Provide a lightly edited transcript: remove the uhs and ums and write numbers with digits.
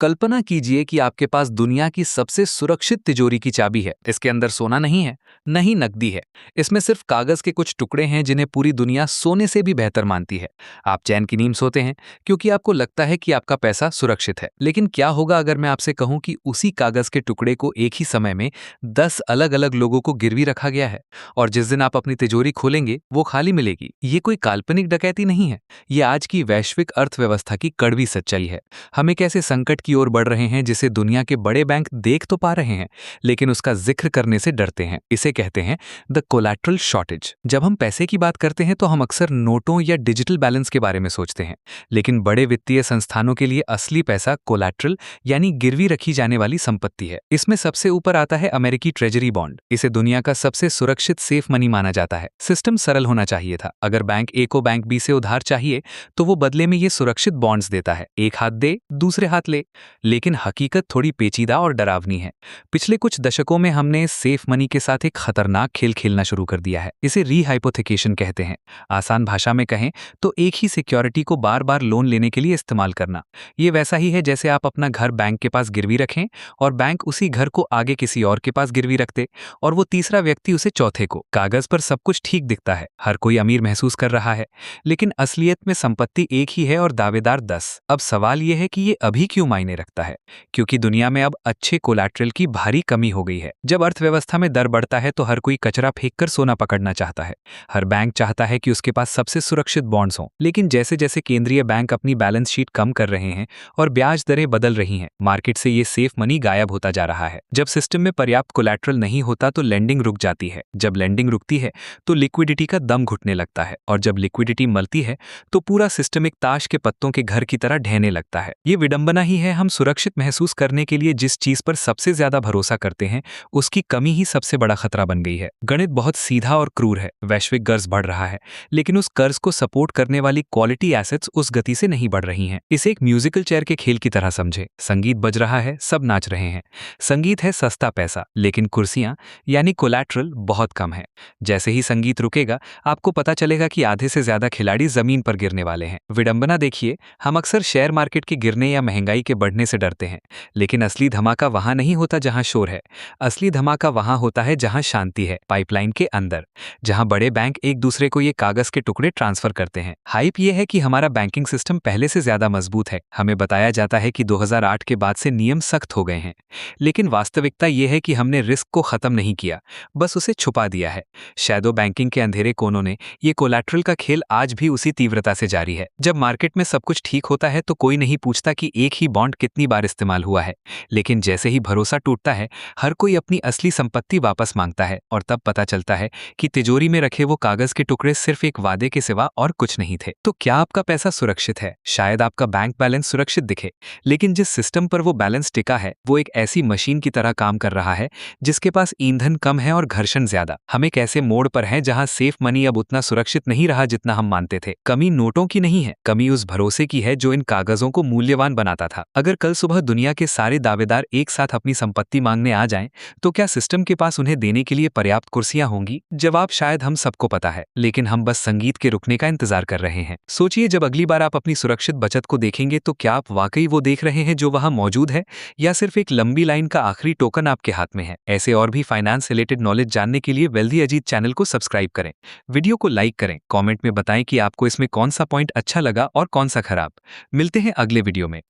कल्पना कीजिए कि आपके पास दुनिया की सबसे सुरक्षित तिजोरी की चाबी है। इसके अंदर सोना नहीं है, न ही नकदी है। इसमें सिर्फ कागज के कुछ टुकड़े हैं जिन्हें पूरी दुनिया सोने से भी बेहतर मानती है। आप चैन की नींद सोते हैं क्योंकि आपको लगता है कि आपका पैसा सुरक्षित है। लेकिन क्या होगा अगर मैं आपसे कहूं कि उसी कागज के टुकड़े को एक ही समय में 10 अलग-अलग लोगों को गिरवी रखा गया है और जिस दिन आप अपनी तिजोरी खोलेंगे वो खाली मिलेगी। ये कोई काल्पनिक डकैती नहीं है, ये आज की वैश्विक अर्थव्यवस्था की कड़वी सच्चाई है। हम एक ऐसे संकट की ओर बढ़ रहे हैं जिसे दुनिया के बड़े बैंक देख तो पा रहे हैं, लेकिन उसका जिक्र करने से डरते हैं। इसे कहते हैं द कोलैटरल शॉर्टेज। जब हम पैसे की बात करते हैं तो हम अक्सर नोटों या डिजिटल बैलेंस के बारे में सोचते हैं, लेकिन बड़े वित्तीय संस्थानों के लिए असली पैसा कोलैटरल यानी गिरवी रखी जाने वाली संपत्ति है। इसमें सबसे ऊपर आता है अमेरिकी ट्रेजरी बॉन्ड। इसे दुनिया का सबसे सुरक्षित सेफ मनी माना जाता है। सिस्टम सरल होना चाहिए था। अगर बैंक ए को बैंक बी से उधार चाहिए तो वो बदले में ये सुरक्षित बॉन्ड्स देता है। एक हाथ दे, दूसरे हाथ ले। लेकिन हकीकत थोड़ी पेचीदा और डरावनी है। पिछले कुछ दशकों में हमने सेफ मनी के साथ एक खतरनाक खेल खेलना शुरू कर दिया है। इसे रीहाइपोथेकेशन कहते हैं। आसान भाषा में कहें तो एक ही सिक्योरिटी को बार बार लोन लेने के लिए इस्तेमाल करना। ये वैसा ही है जैसे आप अपना घर बैंक के पास गिरवी रखें और बैंक उसी घर को आगे किसी और के पास गिरवी रख दे और वो तीसरा व्यक्ति उसे चौथे को। कागज पर सब कुछ ठीक दिखता है, हर कोई अमीर महसूस कर रहा है, लेकिन असलियत में संपत्ति एक ही है और दावेदार 10। अब सवाल यह है कि ये अभी क्यों मायने रखता है? क्योंकि दुनिया में अब अच्छे कोलैटरल की भारी कमी हो गई है। जब अर्थव्यवस्था में दर बढ़ता है तो हर कोई कचरा फेंककर सोना पकड़ना चाहता है। हर बैंक चाहता है कि उसके पास सबसे सुरक्षित बॉन्ड्स हों। लेकिन जैसे जैसे केंद्रीय बैंक अपनी बैलेंस शीट कम कर रहे हैं और ब्याज दरें बदल रही हैं, मार्केट से ये सेफ मनी गायब होता जा रहा है। जब सिस्टम में पर्याप्त कोलैटरल नहीं होता तो लेंडिंग रुक जाती है। जब लेंडिंग रुकती है तो लिक्विडिटी का दम घुटने लगता है और जब लिक्विडिटी मलती है तो पूरा सिस्टम एक ताश के पत्तों के घर की तरह ढहने लगता है। ये विडंबना ही है, हम सुरक्षित महसूस करने के लिए जिस चीज पर सबसे ज्यादा भरोसा करते हैं उसकी कमी ही सबसे बड़ा खतरा बन गई है। गणित बहुत सीधा और क्रूर है। वैश्विक कर्ज बढ़ रहा है, लेकिन उस कर्ज को सपोर्ट करने वाली क्वालिटी एसेट्स उस गति से नहीं बढ़ रही हैं। इसे एक म्यूजिकल चेयर के खेल की तरह समझे। संगीत बज रहा है, सब नाच रहे हैं। संगीत है सस्ता पैसा, लेकिन कुर्सियां यानी कोलैटरल बहुत कम है। जैसे ही संगीत रुकेगा आपको पता चलेगा कि आधे से ज्यादा खिलाड़ी जमीन पर गिरने वाले हैं। विडंबना देखिए, हम अक्सर शेयर मार्केट के गिरने या महंगाई के बढ़ने से डरते हैं, लेकिन असली धमाका वहां नहीं होता जहां शोर है। असली धमाका वहां होता है जहां शांति है, पाइपलाइन के अंदर, जहां बड़े बैंक एक दूसरे को ये कागज के टुकड़े ट्रांसफर करते हैं। हाइप ये है कि हमारा बैंकिंग सिस्टम पहले से ज्यादा मजबूत है। हमें बताया जाता है कि 2008 के बाद से नियम सख्त हो गए हैं, लेकिन वास्तविकता यह है कि हमने रिस्क को खत्म नहीं किया, बस उसे छुपा दिया है। शैडो बैंकिंग के अंधेरे कोनों ने ये कोलैटरल का खेल आज भी उसी तीव्रता से जारी है। जब मार्केट में सब कुछ ठीक होता है तो कोई नहीं पूछता कि एक ही बॉन्ड कितनी बार इस्तेमाल हुआ है, लेकिन जैसे ही भरोसा टूटता है हर कोई अपनी असली संपत्ति वापस मांगता है और तब पता चलता है कि तिजोरी में रखे वो कागज के टुकड़े सिर्फ एक वादे के सिवा और कुछ नहीं थे। तो क्या आपका पैसा सुरक्षित है? शायद आपका बैंक बैलेंस सुरक्षित दिखे, लेकिन जिस सिस्टम पर वो बैलेंस टिका है वो एक ऐसी मशीन की तरह काम कर रहा है जिसके पास ईंधन कम है और घर्षण ज्यादा। हम एक ऐसे मोड़ पर हैं जहां सेफ मनी अब उतना सुरक्षित नहीं रहा जितना हम मानते थे। कमी नोटों की नहीं है, कमी उस भरोसे की है जो इन कागजों को मूल्यवान बनाता था। अगर कल सुबह दुनिया के सारे दावेदार एक साथ अपनी संपत्ति मांगने आ जाएं, तो क्या सिस्टम के पास उन्हें देने के लिए पर्याप्त कुर्सियां होंगी? जवाब शायद हम सबको पता है, लेकिन हम बस संगीत के रुकने का इंतजार कर रहे हैं। सोचिए, जब अगली बार आप अपनी सुरक्षित बचत को देखेंगे तो क्या आप वाकई वो देख रहे हैं जो वहां मौजूद है, या सिर्फ एक लंबी लाइन का आखिरी टोकन आपके हाथ में है? ऐसे और भी फाइनेंस रिलेटेड नॉलेज जानने के लिए वेल्दी अजीत चैनल को सब्सक्राइब करें, वीडियो को लाइक करें, कमेंट में बताएं कि आपको इसमें कौन सा पॉइंट अच्छा लगा और कौन सा खराब। मिलते हैं अगले वीडियो में।